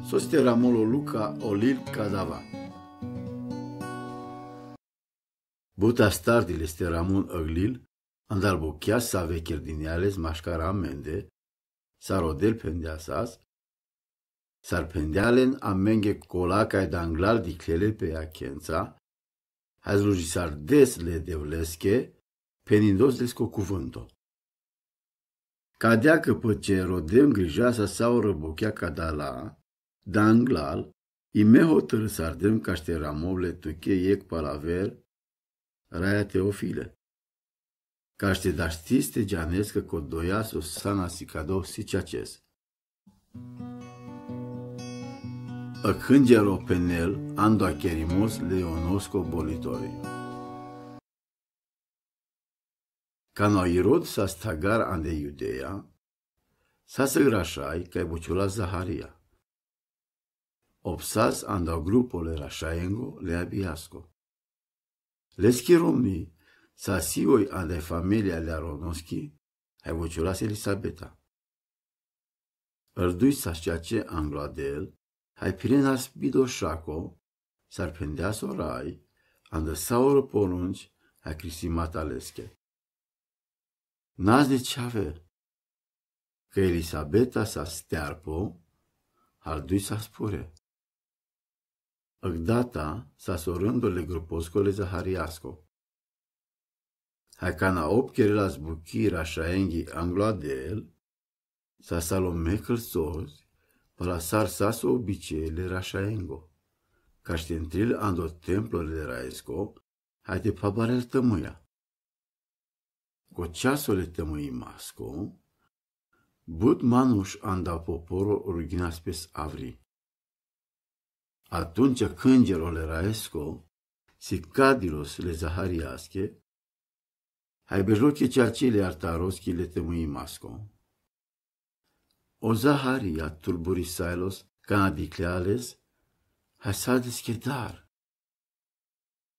sosteramolo Luca Olil Cadava. Buta stardile steramun Oglil, andal buchia sa vecher diniales mașcara mende, sa rodel pendeasas, sar pendealen amenge colacai danglal diclele pe achența, hazluji sar desle devlesche, penindos lesco cuvânto. Cadea că păce rodem grija sa sau răbuchea cadala, danglal, ime hotărâ sardem cașteramovle tuche iec palaver, raia Teofile. Caște daștiste geanescă codoiaso sana sicado siceaces. Acângero penel ando acherimos leonosco bolitori. Cano Irod sa stagar ande Iudeea, sa se grașai ca buciula Zaharia. Opsas ando grupole rașaengo le abiasco. Leschi romni sa sioi ande familia le Aronoschi, hai buciulas Elisabeta. Ardui sa șceace angloadel, hai pirenas bidoșaco, s-ar pendea sorai, ande saură porunci, hai crisimata lesche. N-ați de ce ave, că Elisabeta sa stearpo, ardui sa spure. Agdata sa sorândole gruposcole Zahariasco. Hai cana opcherelas buchi rașaenghi angloadel, sa salomecăl sozi, palasar saso obicele rașaengo, caștentril ando templole de raesco, hai de pabarel tămâia. Coceasole tămâi masco, but manuș anda poporo ruginas pes avri. Atunci cângerole raesco, si cadilos le Zahariasche, hai bejloche ceacele artaroschi le tămâi masco. O Zaharia turburisailos canadicleales, hai sa deschedar.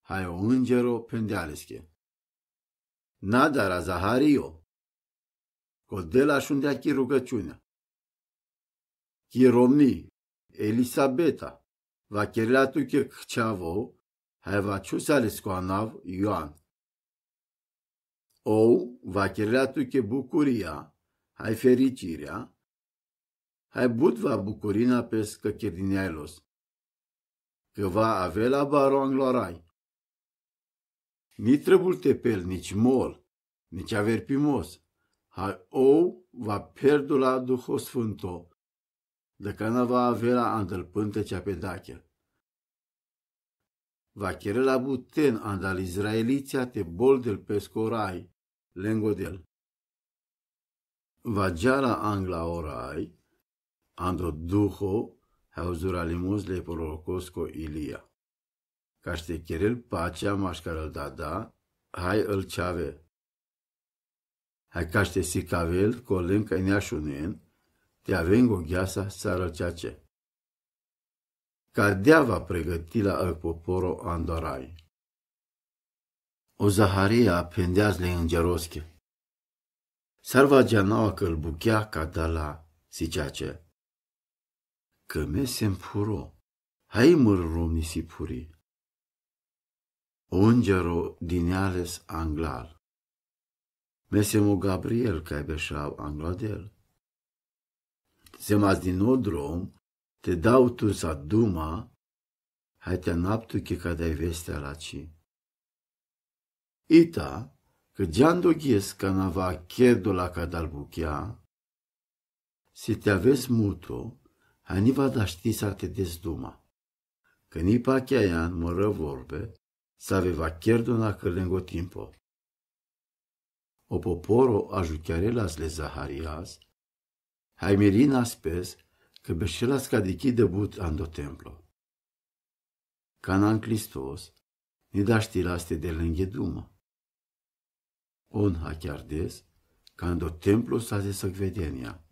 Hai o îngero pendealesche. Nadara Zahario, codela șundea chi rugăciunea. Chi romni, Elisabeta, va cherelatu che cceavo, hai va ciusales coanav Ioan. Ou, va cherelatu che bucuria, hai fericirea, hai budva bucurina pes că cherdiniailos, că va avea la baroang lorai. Ni trebul tepel, nici mol, nici averpimos, hai ou va perdula Duho Sfânto, de cana va avea la andăl pântecea pe dachel. Va chere la buten andal izraeliția te boldel pescorai, lengodel. Va geala angla orai, ando Duho, hauzuralimos le prorocosco Ilia. Caște cherel pacea mașcarăl dada, hai îl ceave. Hai caște sicavel, colen ca neașunen, te avengo gheasa sarăl ceace. Cadea va pregăti la îl poporo andorai. O Zaharia pendeazle îngerosche. Sarva geanaua că îl buchea cadala siceace. Că mesem puro, hai măr romni si puri. Ungero dineales anglal. Mesemo Gabriel cai beșav angladel. Semas din odrom, te dau tu sa duma, hai te naptu che cadai vestea la ci. Ita, că geando ghies ca nava chierdo la cadal buchea, si te aves muto, hai ni va da ști sa te des duma. Că ni pa chiaian mără vorbe, sa aveva chierdona că lengo timpo. O poporo ajuchiarelas le Zaharias, hai mirina spes că beșelas cadichi debut ando templo. Canan Cristos, ni da știlaste de lenghe duma. On ha chiar des, ca ando templo sa de săgvedenia.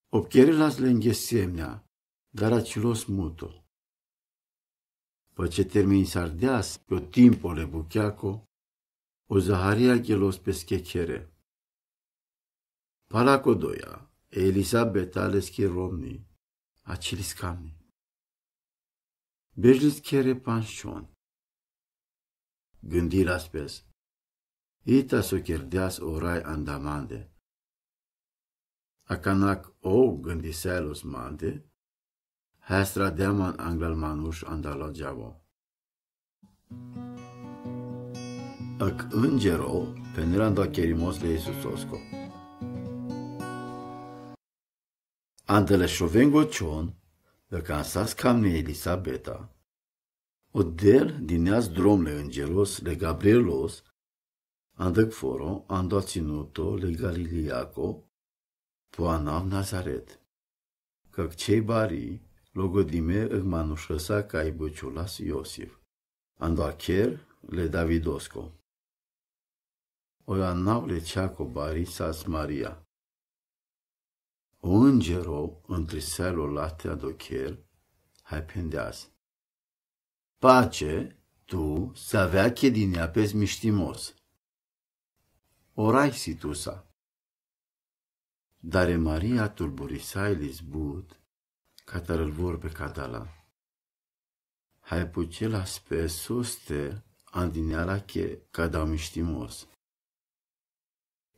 Obcherelas lenghe semnea, dar acilos muto. Păce termini sardeas pe o timpole bucheaco, o Zaharia gelos peschechere. Palacodoia, Elisabeta leschi romni, acilis camni. Bejlis kere panșon. Gândira spes. Ita so kerdeas orai andamande. Akanak o gândiselos mande. Hastra deaman anglal manuș andalo javo. Ac îngero penelando kerimos le Isusosco. Andele șovengo cion, de cansas camne Elisabeta, o del dineas dromle îngeros le Gabrielos, andăc foro, ando ținuto le Galiliaco, poanav Nazaret, căc cei bari, logodime îg manușăsa ca ibuciulas Iosif, ando acher le Davidosco. O anau le ceaco bari sas Maria. O îngero între selo late adocher, hai pendeas. Pace, tu, să avea chedinea pes miștimos. Orai situsa. Dare Maria tulburisai lisbut, catarăl vorbe cadala. Hai pucela spesuste andineala che cadau miștimos.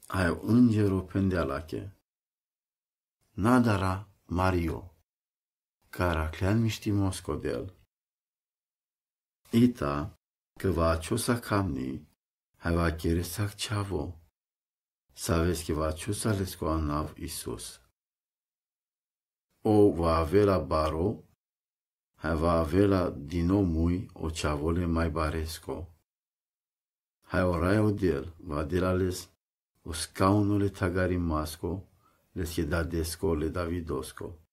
Hai o îngero pendeala che. Nadara Mario, caraclean miștimos codel. Ita, că va aciosa camni, hai va chere sac ceavo. Sabes că va aciosa lesco anav Isus. O va avea baro, hai va avea dino mui o ceavole mai baresco. Hai orai odel, va delales o scaunule tagarimasco, les Iedadesco le Davidosco.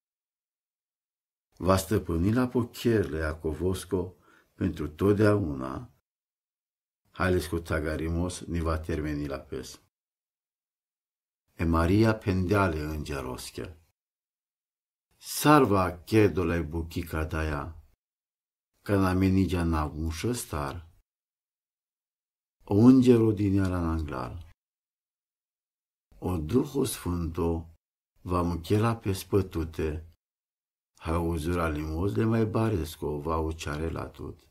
Va stăpâni la pocherle Iacovosco pentru totdeauna, hailes cu tagarimos ni va termeni la pes. E Maria pendeale îngerosche. Sarva chedolai buchica daia, că na menigea navușă star. O îngero din ea la anglal. O Duhul Sfânto va muchela pe spătute, ha uzura limos de mai baresco va uciare la tot.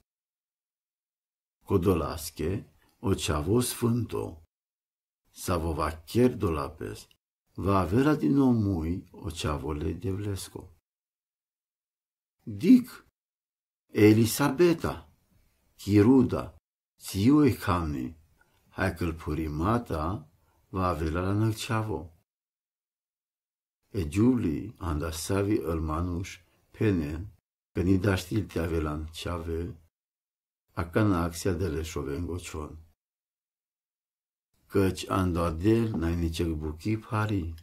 Codolasche, o ceavo Sfânto, sa va chier dolapes, va avea din nou mui o ceavole de vlesco. Dic, Elisabeta, Chiruda, țiu e camni, hai că-l purimata, va avea la năceavo. E Giuli anda savi îl manuș pene, că ni da știl te avea la năceave, acana axia de le șovengo cion. Căci ando adel n-ai nici buchi pari.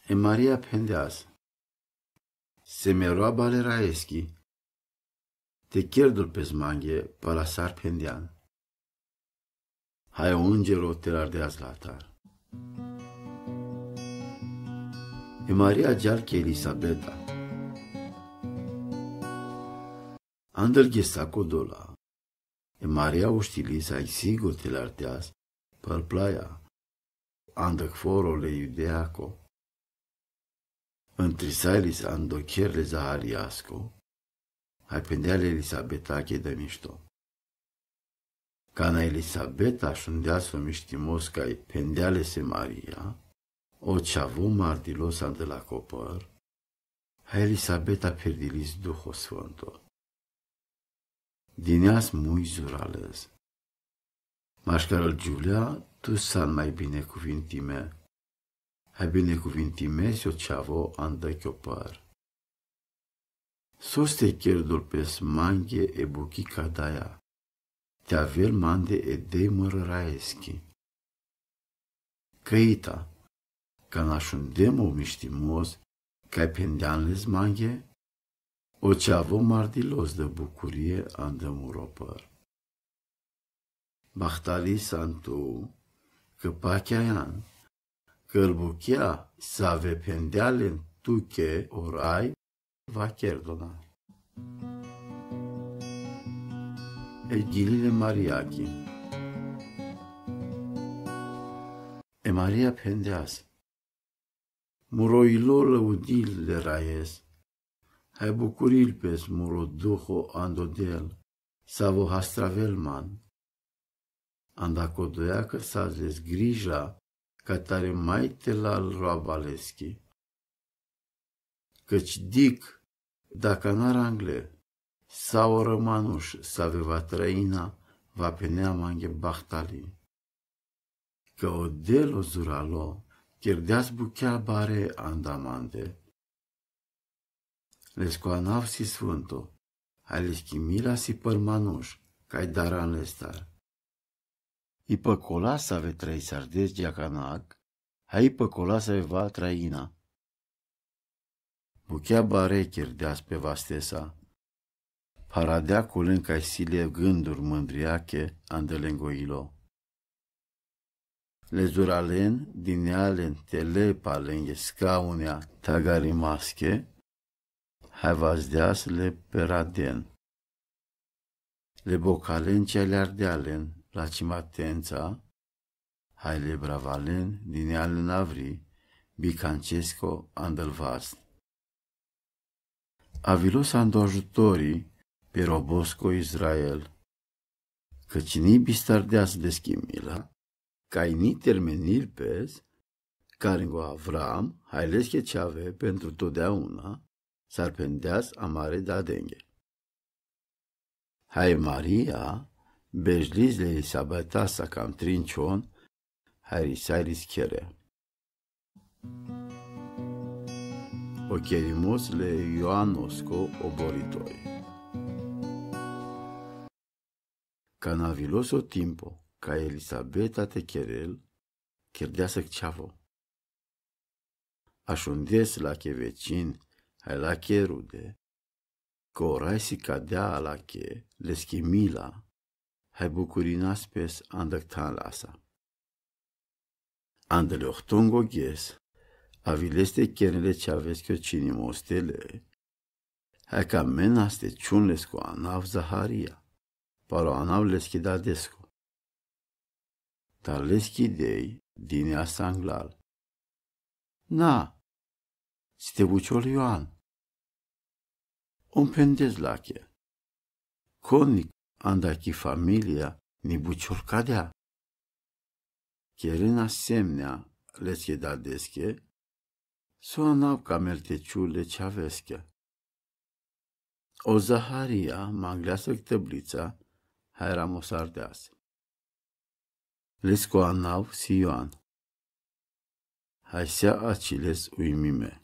E Maria pendeas. Se meroa balera eschi. Te chierdul pe smanghe, palasar pendean. Hai o îngero te lardeaz la altar. E Maria gialche Elisabeta. Andel ghesaco dola. E Maria uștilisa ai sigur te lardeaz, păl plaia. Andăc foro le iudeaco. Întrisailis andochier le zahariasco. Hai pendeale Elisabeta che de mișto. Cana Elisabeta șundeaso miștimos ca-i pendeale se Maria, o ceavu mardilos ande la copăr, hai Elisabeta perdilis Duho Sfânto. Dineas mui zurales. Mașcarăl Giulia, tu san mai binecuvintime, hai binecuvintime si o ceavo ande copăr. Soste chierdul pe smanghe e buchi cadaia. Te avel mande e de mărăraeschi. Căita, ca nașundem o miștimos, ca-i pendeanles manghe, o ceavo mardilos de bucurie andă muropăr. Bahtali santu, că pacheaian, că-l buchea să ave pendeale tuche orai, va chierdona. E gilile Mariachi. E Maria pendeas. Muroilo lăudil le raies, hai bucuril pes muro duho andodel, savo hastravelman. Andacodoia că s-a grija ca tare mai telal roabaleschi. Căci dic, dacă n-ar angle, sau rămanuș s-aveva trăina, va penea manghe bahtali. Că o delo zuralo, cherdeas buchea bare andamante. Lescoanav si sfânto, hai leschimila si părmanuș, cai daran lestar. Ipăcola s-ave trăi sardes giacanac, hai ipăcola s-ave va trăina. Buchea bare cherdeas pe vastesa, paradea culen cai sile gânduri mândriache andelengoilo. Le zuralen dinealen telepalenghe scaunea tagarimasche, hai vazdeas le peraden. Le bocalen cele ardealen la cimatența, hai le bravalen dinealen avri, bicancesco andelvast. Avilos ando ajutorii pe robosco Israel, căci ni bistardeas deschimila, cai ni termenil pes, caringo Avram, hai lesche ceave pentru totdeauna, s-ar pendeas amare da denghe. Hai Maria, bejliz le Elisabetasa cam trincion, hai risairis chere. O cherimos le Ioanosco oboritoi. Canaviloso timpo, ca Elisabeta te cherel, cherdeasă ceavo. Așundes la che vecin, hai la che rude, că orai si cadea la che, le schimila, hai bucurinas pes andăctan lasa. Andele ochtongo ghes, avileste chenele ce aveți că cinimostele, hai ca menaste ciunlesco anav Zaharia, paro anav leschidadesco. Dar leschidei din asanglal. Na, ste buciol Ioan. Un pendez lache. Conic andaki familia ni buciol cadea. Chieren asemnea leschidadesche, so anav camerteciule ceavesche. O Zaharia mangleasă tăblița, hai ramosardeasă. Lesco anav si Ioan. Hai sea aciles uimime.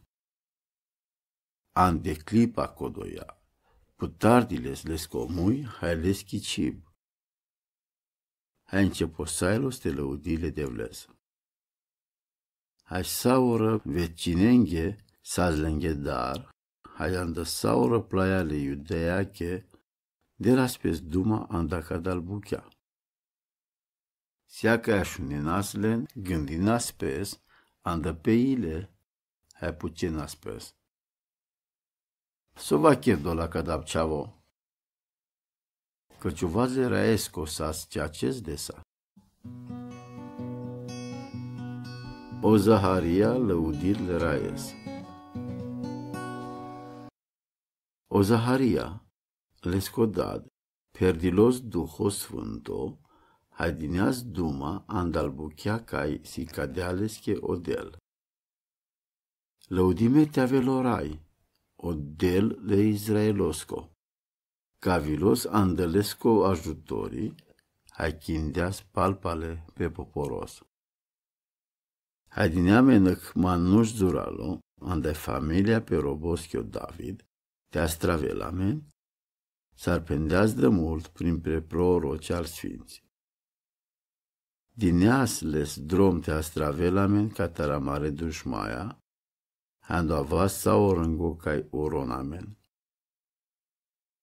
An de clipa codoia. Putardiles lesco mui, hai leschi cib. Hai începosailos te lăudile de vles. Hai saură vecinenghe sazlenghe dar, hai andă saură plaiale iudeache, de la spes duma andacadal buchea. Seacă așuninaslen, gândinas pes, andă pe ile, hai pucinas pes. So va chiedo la cadab ceavo. Căci uvazle raesco sas ceaces desa. O Zaharia lăudir le raes. O Zaharia, lescodad, perdilos duho sfânto, hai dineas duma andalbuchea cai si cadealesche odel. Lăudime te avelorai, odel le Israelosco. Cavilos andelesco ajutorii, hai chindeas palpale pe poporos. Hai dineamenăc manuș zuralo, andai familia pe roboschio David, te astravelamen, s-ar pendeas de mult prin preproroci al sfinți. Dineas les drom te astravelamen ca taramare dușmaia, hando avas sa orângo cai oronamen.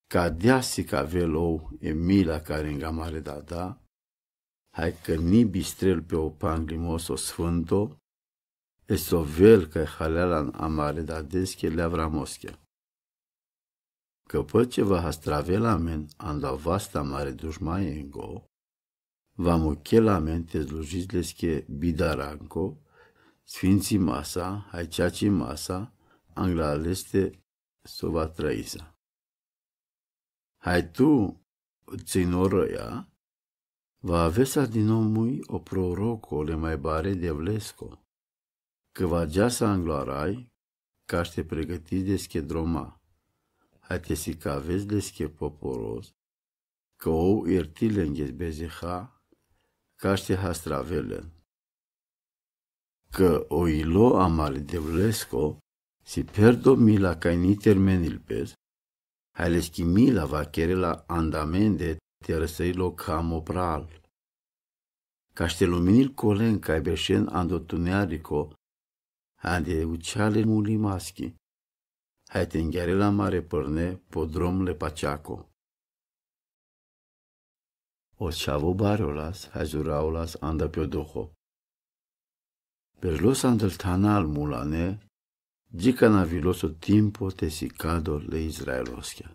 Ca deasi ca velou emila care îngamare dada, hai că ni bistrel pe o panglimos o sfânto, e sovel ca halealan amare dadesche le avramosche. Că păce va hastravelamen ando vasta mare dușmaengo, va muchelamen te slujizlesche bidaranco, Sfinții masa, hai ceaci masa, angla aleste sova trăisa. Hai tu, ținorăia, va avesa din omui o proroco le mai bare de vlesco, că va geasa angloarai, ca te pregătiți de schedroma. Hai te si că aveți de poporos, că ou iertile înghezbezeha, ca te hastravelen. Că o ilo amale de vlesco, si perdo mila ca ni termenil pes, hai le schimila va chere la andamende te răsăilo camo pral. Ca te luminil colen ca beșen andotunearico, ande uceale mulimaschi, hai te îngheare la mare părne, podrom le paceaco. O chavo bariolas, hai zuraulas anda piodoho. Perlos andel tanal mulane, gica naviloso timpo te sicado le Israeloschia.